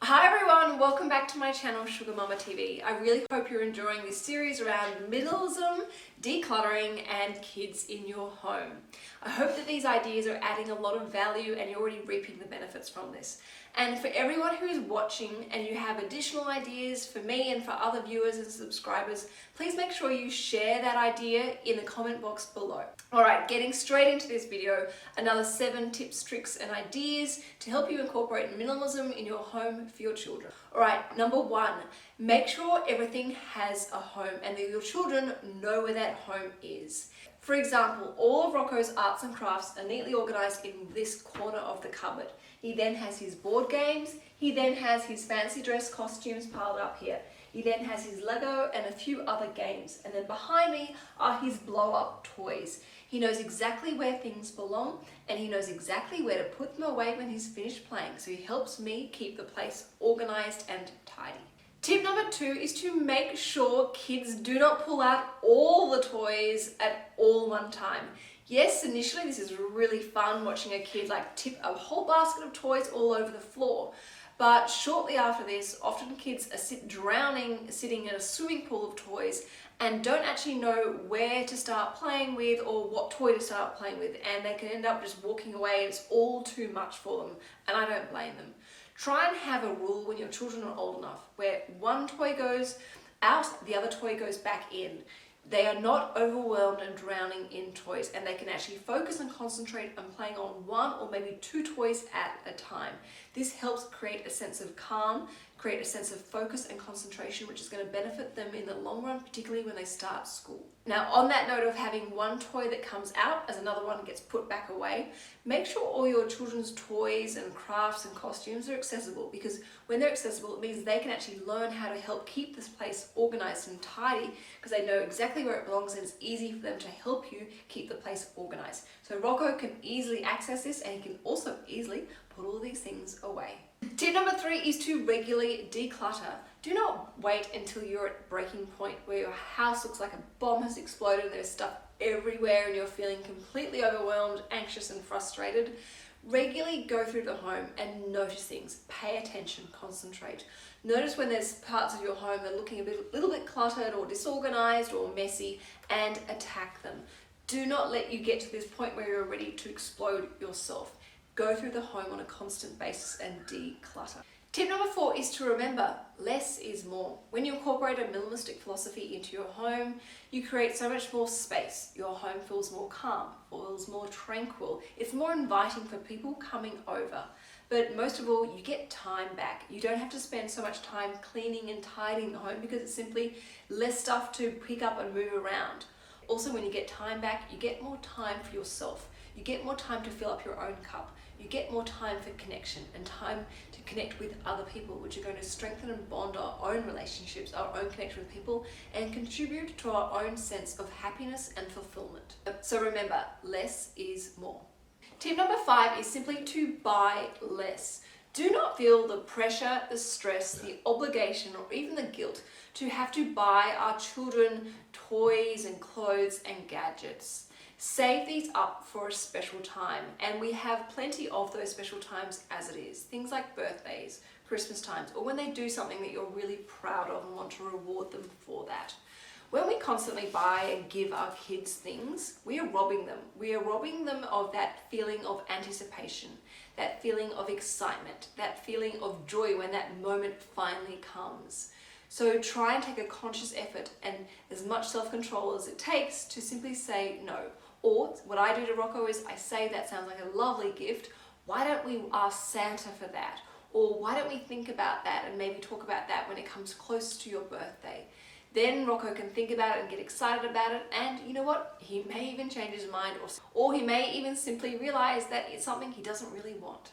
Hi everyone, welcome back to my channel SugarMammaTV. I really hope you're enjoying this series around minimalism, decluttering and kids in your home. I hope that these ideas are adding a lot of value and you're already reaping the benefits from this. And for everyone who is watching and you have additional ideas for me and for other viewers and subscribers, please make sure you share that idea in the comment box below. Alright, getting straight into this video, another 7 tips, tricks and ideas to help you incorporate minimalism in your home for your children. Alright, number 1, make sure everything has a home and that your children know where that home is. For example, all of Rocco's arts and crafts are neatly organised in this corner of the cupboard. He then has his board games, he then has his fancy dress costumes piled up here. He then has his Lego and a few other games. And then behind me are his blow-up toys. He knows exactly where things belong and he knows exactly where to put them away when he's finished playing. So he helps me keep the place organised and tidy. Tip number 2 is to make sure kids do not pull out all the toys at all one time. Yes, initially this is really fun watching a kid tip a whole basket of toys all over the floor. But shortly after this, often kids are sitting in a swimming pool of toys and don't actually know where to start playing with or what toy to start playing with, and they can end up just walking away and it's all too much for them, and I don't blame them. Try and have a rule when your children are old enough where one toy goes out, the other toy goes back in. They are not overwhelmed and drowning in toys, and they can actually focus and concentrate on playing on 1 or maybe 2 toys at a time. This helps create a sense of calm, create a sense of focus and concentration, which is going to benefit them in the long run, particularly when they start school. Now, on that note of having one toy that comes out as another one gets put back away, make sure all your children's toys and crafts and costumes are accessible, because when they're accessible, it means they can actually learn how to help keep this place organized and tidy, because they know exactly where it belongs and it's easy for them to help you keep the place organized. So Rocco can easily access this, and he can also easily put all these things away. Tip number 3 is to regularly declutter. Do not wait until you're at breaking point where your house looks like a bomb has exploded, there's stuff everywhere and you're feeling completely overwhelmed, anxious and frustrated. Regularly go through the home and notice things. Pay attention, concentrate. Notice when there's parts of your home that are looking a little bit cluttered or disorganized or messy, and attack them. Do not let you get to this point where you're ready to explode yourself. Go through the home on a constant basis and declutter. Tip number 4 is to remember, less is more. When you incorporate a minimalistic philosophy into your home, you create so much more space. Your home feels more calm, feels more tranquil. It's more inviting for people coming over. But most of all, you get time back. You don't have to spend so much time cleaning and tidying the home because it's simply less stuff to pick up and move around. Also, when you get time back, you get more time for yourself. You get more time to fill up your own cup. You get more time for connection and time to connect with other people, which are going to strengthen and bond our own relationships, our own connection with people, and contribute to our own sense of happiness and fulfillment. So remember, less is more. Tip number 5 is simply to buy less. Do not feel the pressure, the stress, the obligation, or even the guilt to have to buy our children toys and clothes and gadgets. Save these up for a special time, and we have plenty of those special times as it is. Things like birthdays, Christmas times, or when they do something that you're really proud of and want to reward them for that. When we constantly buy and give our kids things, we are robbing them. We are robbing them of that feeling of anticipation, that feeling of excitement, that feeling of joy when that moment finally comes. So try and take a conscious effort and as much self-control as it takes to simply say no. Or what I do to Rocco is I say, that sounds like a lovely gift. Why don't we ask Santa for that? Or why don't we think about that and maybe talk about that when it comes close to your birthday? Then Rocco can think about it and get excited about it, and you know what? He may even change his mind, or he may even simply realize that it's something he doesn't really want.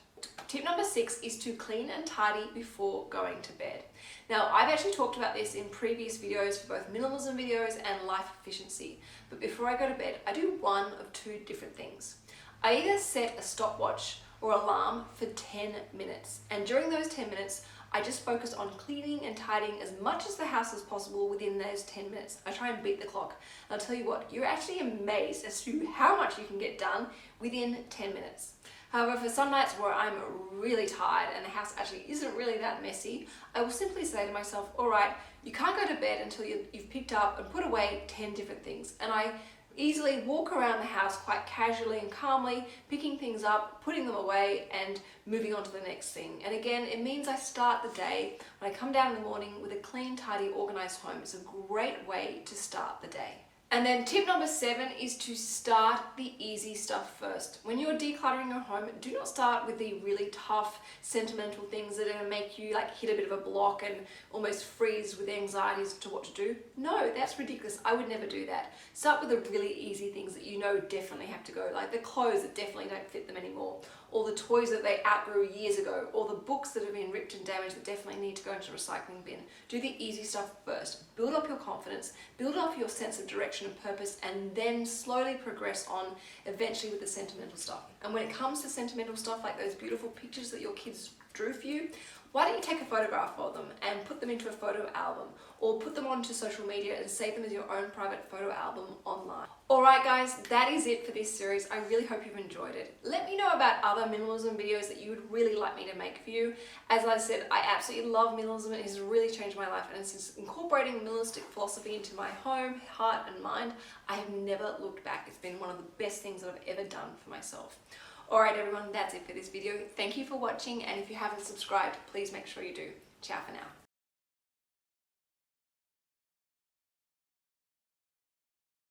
Tip number 6 is to clean and tidy before going to bed. Now, I've actually talked about this in previous videos for both minimalism videos and life efficiency, but before I go to bed, I do one of 2 different things. I either set a stopwatch or alarm for 10 minutes, and during those 10 minutes, I just focus on cleaning and tidying as much as the house as possible within those 10 minutes. I try and beat the clock. And I'll tell you what, you're actually amazed as to how much you can get done within 10 minutes. However, for some nights where I'm really tired and the house actually isn't really that messy, I will simply say to myself, all right, you can't go to bed until you've picked up and put away 10 different things. And I easily walk around the house quite casually and calmly, picking things up, putting them away, and moving on to the next thing. And again, it means I start the day when I come down in the morning with a clean, tidy, organized home. It's a great way to start the day. And then tip number 7 is to start the easy stuff first. When you're decluttering your home, do not start with the really tough, sentimental things that are going to make you like hit a bit of a block and almost freeze with anxiety as to what to do. No, that's ridiculous. I would never do that. Start with the really easy things that you know definitely have to go, like the clothes that definitely don't fit them anymore, or the toys that they outgrew years ago, or the books that have been ripped and damaged that definitely need to go into the recycling bin. Do the easy stuff first. Build up your confidence, build up your sense of direction and purpose, and then slowly progress on eventually with the sentimental stuff. And when it comes to sentimental stuff like those beautiful pictures that your kids drew for you, why don't you take a photograph of them and put them into a photo album, or put them onto social media and save them as your own private photo album online. Alright guys, that is it for this series. I really hope you've enjoyed it. Let me know about other minimalism videos that you would really like me to make for you. As I said, I absolutely love minimalism. It has really changed my life, and since incorporating minimalistic philosophy into my home, heart and mind, I have never looked back. It's been one of the best things that I've ever done for myself. Alright everyone, that's it for this video. Thank you for watching, and if you haven't subscribed, please make sure you do. Ciao for now.